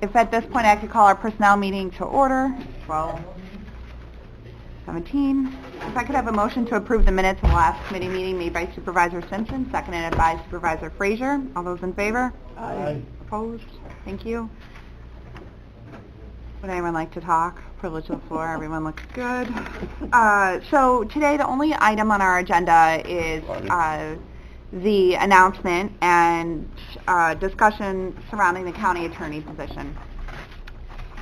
If at this point I could call our personnel meeting to order, 12:17. If I could have a motion to approve the minutes of the last committee meeting made by Supervisor Simpson, seconded by Supervisor Frazier. All those in favor? Aye. Opposed? Thank you. Would anyone like to talk? Privilege of the floor. Everyone looks good. So today the only item on our agenda is the announcement and discussion surrounding the county attorney position.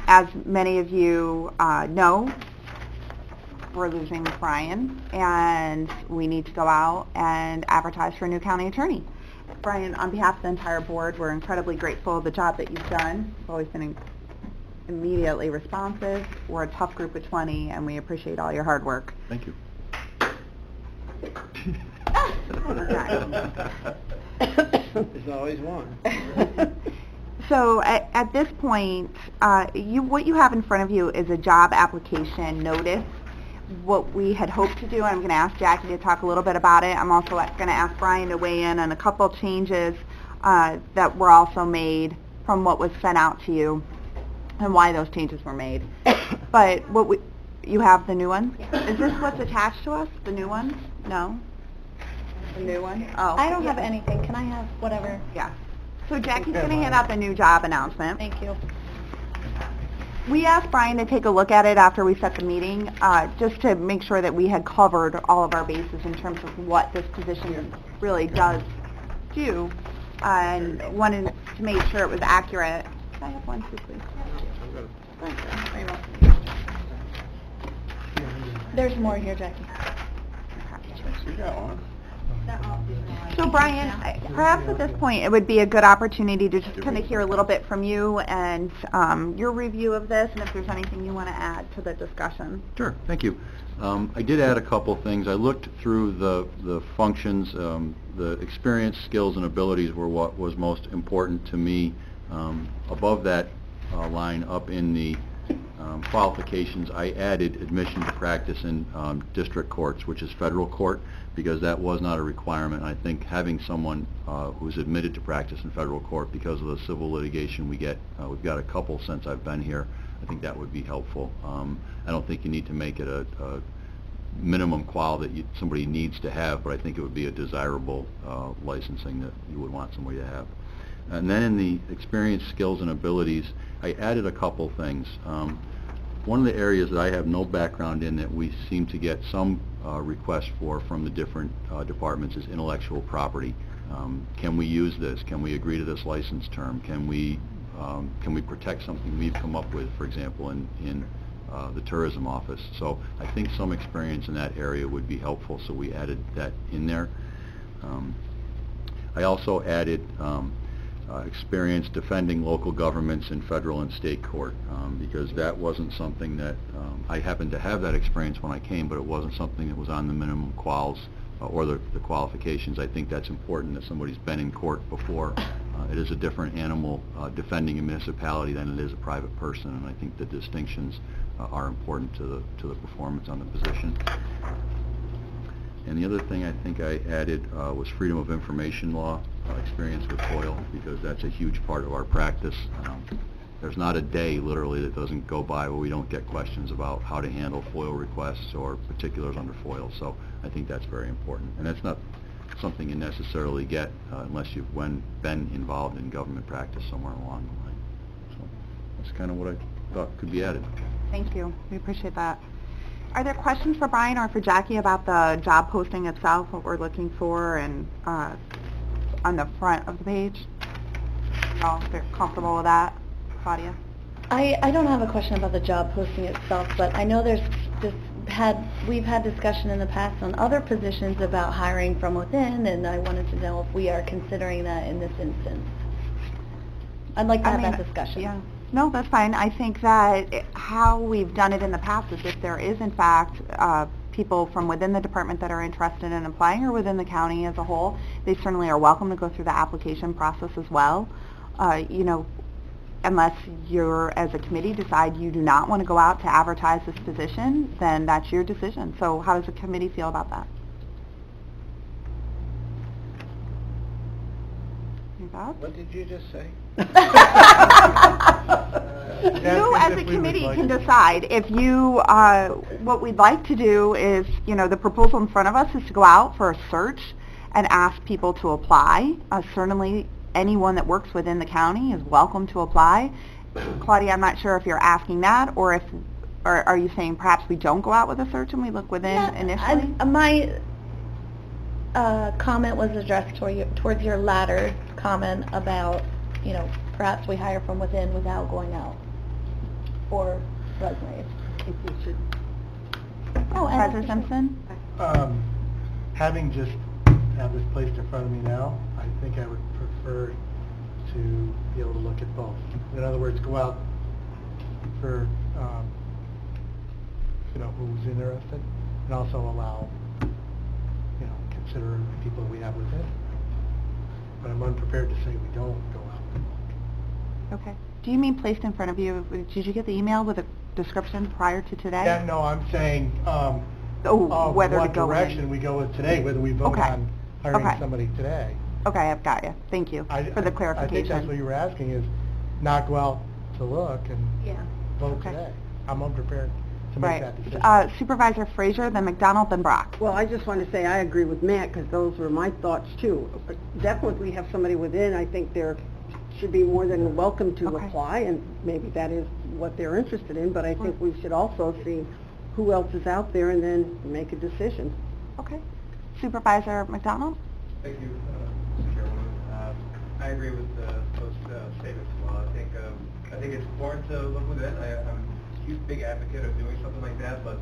As many of you know, we're losing Brian, and we need to go out and advertise for a new county attorney. Brian, on behalf of the entire board, we're incredibly grateful of the job that you've done. You've always been immediately responsive. We're a tough group of 20, and we appreciate all your hard work. Thank you. There's always one. So at this point, what you have in front of you is a job application notice. What we had hoped to do, I'm going to ask Jackie to talk a little bit about it. I'm also going to ask Brian to weigh in on a couple changes that were also made from what was sent out to you and why those changes were made. But you have the new one? Is this what's attached to us, the new one? No? The new one? Oh. I don't have anything. Can I have whatever? Yeah. So Jackie's going to hand out the new job announcement. Thank you. We asked Brian to take a look at it after we set the meeting, just to make sure that we had covered all of our bases in terms of what this position really does do, and wanted to make sure it was accurate. Can I have one too, please? There's more here, Jackie. You got one. So Brian, perhaps at this point it would be a good opportunity to just kind of hear a little bit from you and your review of this, and if there's anything you want to add to the discussion. Sure, thank you. I did add a couple things. I looked through the functions. The experience, skills, and abilities were what was most important to me. Above that line, up in the qualifications, I added admission to practice in district courts, which is federal court, because that was not a requirement. I think having someone who's admitted to practice in federal court, because of the civil litigation we get, we've got a couple since I've been here, I think that would be helpful. I don't think you need to make it a minimum qual that somebody needs to have, but I think it would be a desirable licensing that you would want somebody to have. And then in the experience, skills, and abilities, I added a couple things. One of the areas that I have no background in that we seem to get some requests for from the different departments is intellectual property. Can we use this? Can we agree to this license term? Can we protect something we've come up with, for example, in the tourism office? So I think some experience in that area would be helpful, so we added that in there. I also added experience defending local governments in federal and state court, because that wasn't something that I happened to have that experience when I came, but it wasn't something that was on the minimum quals or the qualifications. I think that's important that somebody's been in court before. It is a different animal defending a municipality than it is a private person, and I think the distinctions are important to the performance on the position. And the other thing I think I added was freedom of information law experience with FOIL, because that's a huge part of our practice. There's not a day, literally, that doesn't go by where we don't get questions about how to handle FOIL requests or particulars under FOIL. So I think that's very important. And that's not something you necessarily get unless you've been involved in government practice somewhere along the line. So that's kind of what I thought could be added. Thank you. We appreciate that. Are there questions for Brian or for Jackie about the job posting itself, what we're looking for, and on the front of the page? Y'all feel comfortable with that? Claudia? I don't have a question about the job posting itself, but I know we've had discussion in the past on other positions about hiring from within, and I wanted to know if we are considering that in this instance. I'd like to have that discussion. Yeah. No, that's fine. I think that how we've done it in the past is if there is, in fact, people from within the department that are interested in applying, or within the county as a whole, they certainly are welcome to go through the application process as well. You know, unless you're, as a committee, decide you do not want to go out to advertise this position, then that's your decision. So how does the committee feel about that? What did you just say? You as a committee can decide. If you, what we'd like to do is, the proposal in front of us is to go out for a search and ask people to apply. Certainly, anyone that works within the county is welcome to apply. Claudia, I'm not sure if you're asking that, or are you saying perhaps we don't go out with a search and we look within initially? My comment was addressed towards your latter comment about, perhaps we hire from within without going out for resumes. I think we should. Oh, and President Simpson? Having just have this placed in front of me now, I think I would prefer to be able to look at both. In other words, go out for, who's interested, and also allow, consider the people we have within. But I'm unprepared to say we don't go out. Okay. Do you mean placed in front of you? Did you get the email with a description prior to today? Yeah, no, I'm saying, whether to what go direction in. we go with today, whether we vote Okay. on hiring Okay. somebody today. Okay, I've got you. Thank you for the clarification. I think that's what you were asking, is not go out to look and vote Okay. today. I'm unprepared to make Right. that decision. Supervisor Frazier, then McDonald, then Brock. Well, I just want to say I agree with Matt, because those were my thoughts too. Definitely, if we have somebody within, I think they're should be more than welcome to Okay. apply, and maybe that is what they're interested in, but I think we should also see who else is out there and then make a decision. Okay. Supervisor McDonald? Thank you, Mr. Chairwoman. I agree with those statements as well. I think it's important to look within. I'm a huge big advocate of doing something like that, but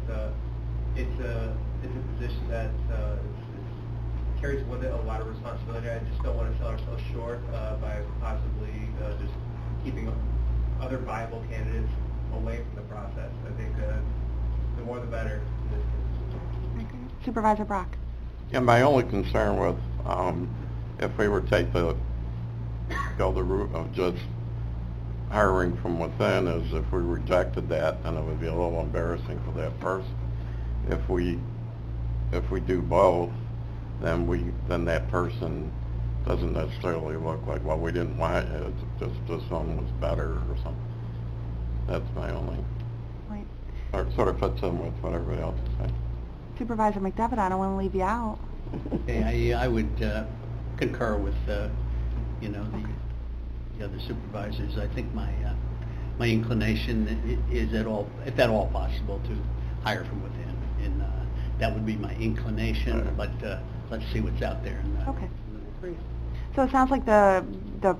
it's a position that carries with it a lot of responsibility. I just don't want to sell ourselves short by possibly just keeping other viable candidates away from the process. I think the more the better in this case. Supervisor Brock? Yeah, my only concern with, if we were to go the route of just hiring from within, is if we rejected that, then it would be a little embarrassing for that person. If we do both, then that person doesn't necessarily look like, well, we didn't want it, it's just this one was better or something. That's my only, Right. or it sort of fits in with what everybody else is saying. Supervisor McDevitt, I don't want to leave you out. Okay, I would concur with, the other supervisors. I think my inclination is if at all possible, to hire from within. And that would be my inclination, but let's see what's out there. Okay. So it sounds like the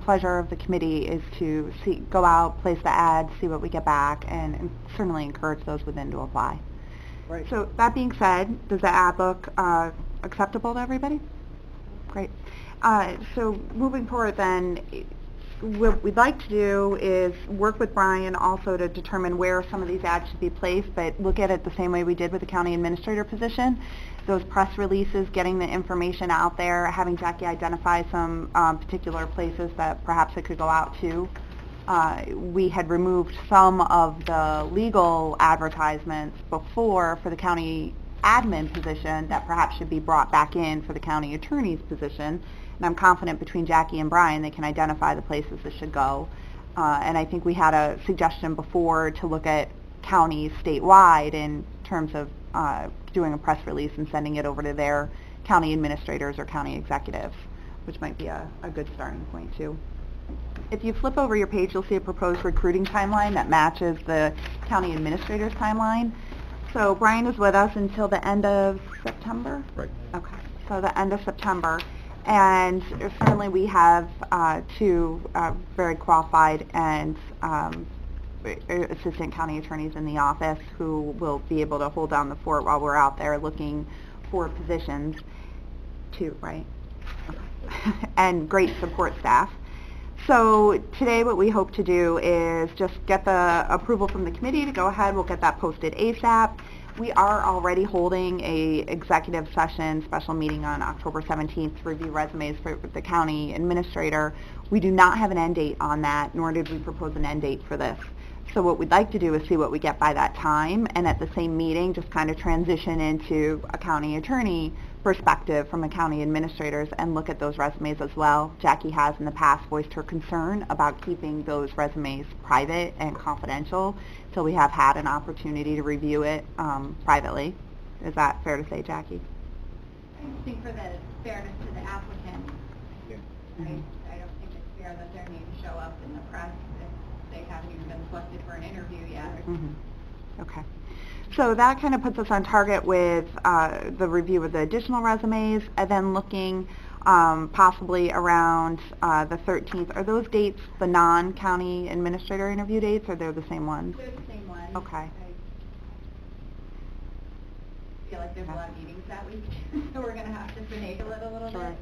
pleasure of the committee is to go out, place the ad, see what we get back, and certainly encourage those within to apply. Right. So that being said, does the ad look acceptable to everybody? Great. So moving forward then, what we'd like to do is work with Brian also to determine where some of these ads should be placed, but look at it the same way we did with the county administrator position. Those press releases, getting the information out there, having Jackie identify some particular places that perhaps it could go out to. We had removed some of the legal advertisements before for the county admin position that perhaps should be brought back in for the county attorney's position. And I'm confident between Jackie and Brian they can identify the places that should go. And I think we had a suggestion before to look at counties statewide in terms of doing a press release and sending it over to their county administrators or county executives, which might be a good starting point too. If you flip over your page, you'll see a proposed recruiting timeline that matches the county administrator's timeline. So Brian is with us until the end of September? Right. Okay, so the end of September. And certainly we have two very qualified and assistant county attorneys in the office who will be able to hold down the fort while we're out there looking for positions. Two, right? Okay. And great support staff. So today what we hope to do is just get the approval from the committee to go ahead. We'll get that posted ASAP. We are already holding a executive session special meeting on October 17th to review resumes for the county administrator. We do not have an end date on that, nor did we propose an end date for this. So what we'd like to do is see what we get by that time, and at the same meeting just kind of transition into a county attorney perspective from the county administrators and look at those resumes as well. Jackie has in the past voiced her concern about keeping those resumes private and confidential, so we have had an opportunity to review it privately. Is that fair to say, Jackie? I just think for the fairness to the applicant, Yeah. I don't think it's fair that they need to show up in the press if they haven't even been selected for an interview yet. Okay. So that kind of puts us on target with the review of the additional resumes, and then looking possibly around the 13th. Are those dates the non-county administrator interview dates, or they're the same ones? They're the same one. Okay. I feel like there's a lot of meetings that week, so we're going to have to finagle it a little Sure. bit.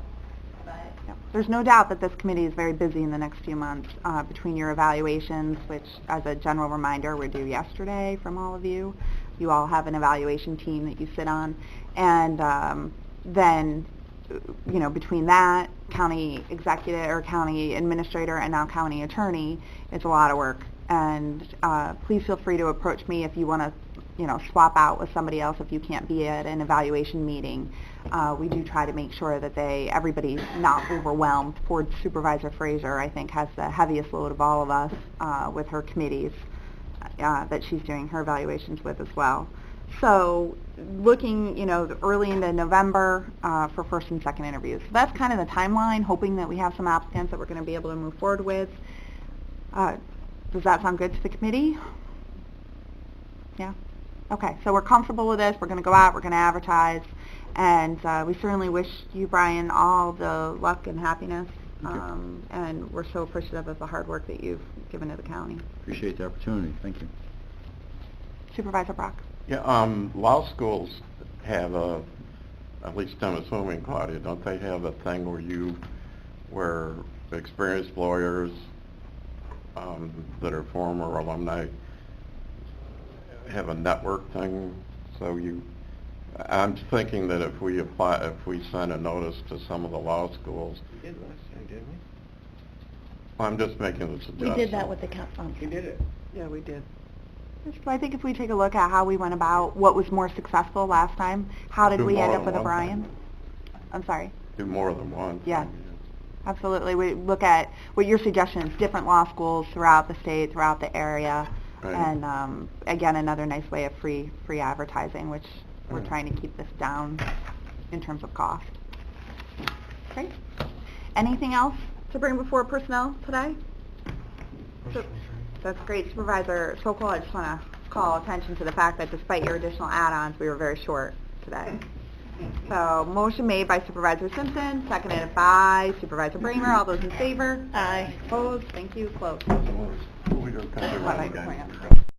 But Yep. There's no doubt that this committee is very busy in the next few months between your evaluations, which, as a general reminder, were due yesterday from all of you. You all have an evaluation team that you sit on, and then, you know, between that, county executive or county administrator, and now county attorney, it's a lot of work. And please feel free to approach me if you want to, you know, swap out with somebody else if you can't be at an evaluation meeting. We do try to make sure that everybody's not overwhelmed. Poor Supervisor Fraser, I think, has the heaviest load of all of us with her committees that she's doing her evaluations with as well. So looking, you know, early into November for first and second interviews. So that's kind of the timeline, hoping that we have some applicants that we're going to be able to move forward with. Does that sound good to the committee? Yeah? Okay, so we're comfortable with this. We're going to go out, we're going to advertise, and we certainly wish you, Brian, all the luck and happiness, and we're so appreciative of the hard work that you've given to the county. Appreciate the opportunity. Thank you. Supervisor Brock. Yeah, law schools have at least I'm assuming, Claudia, don't they have a thing where experienced lawyers that are former alumni have a network thing? So I'm thinking that if we send a notice to some of the law schools. We did last time, didn't we? Well, I'm just making a suggestion. We did that with the council. We did it. Yeah, we did. So I think if we take a look at how we went about what was more successful last time, how did Do we end more up with than a one Brian? thing. I'm sorry. Do more than one. Yeah. thing, Absolutely. We look at what your suggestion is, different law schools throughout the state, throughout the area, Right. and again, another nice way of free advertising, which we're Right. trying to keep this down in terms of cost. Great. Anything else to bring before personnel today? So, that's great. Supervisor Sokol, I just want to call attention to the fact that despite your additional add-ons, we were very short today. So, motion made by Supervisor Simpson, seconded by Supervisor Bramer. All those in favor? Aye. Opposed? Thank you. Closed. yeah. We don't consider Bye-bye. that again. Point out.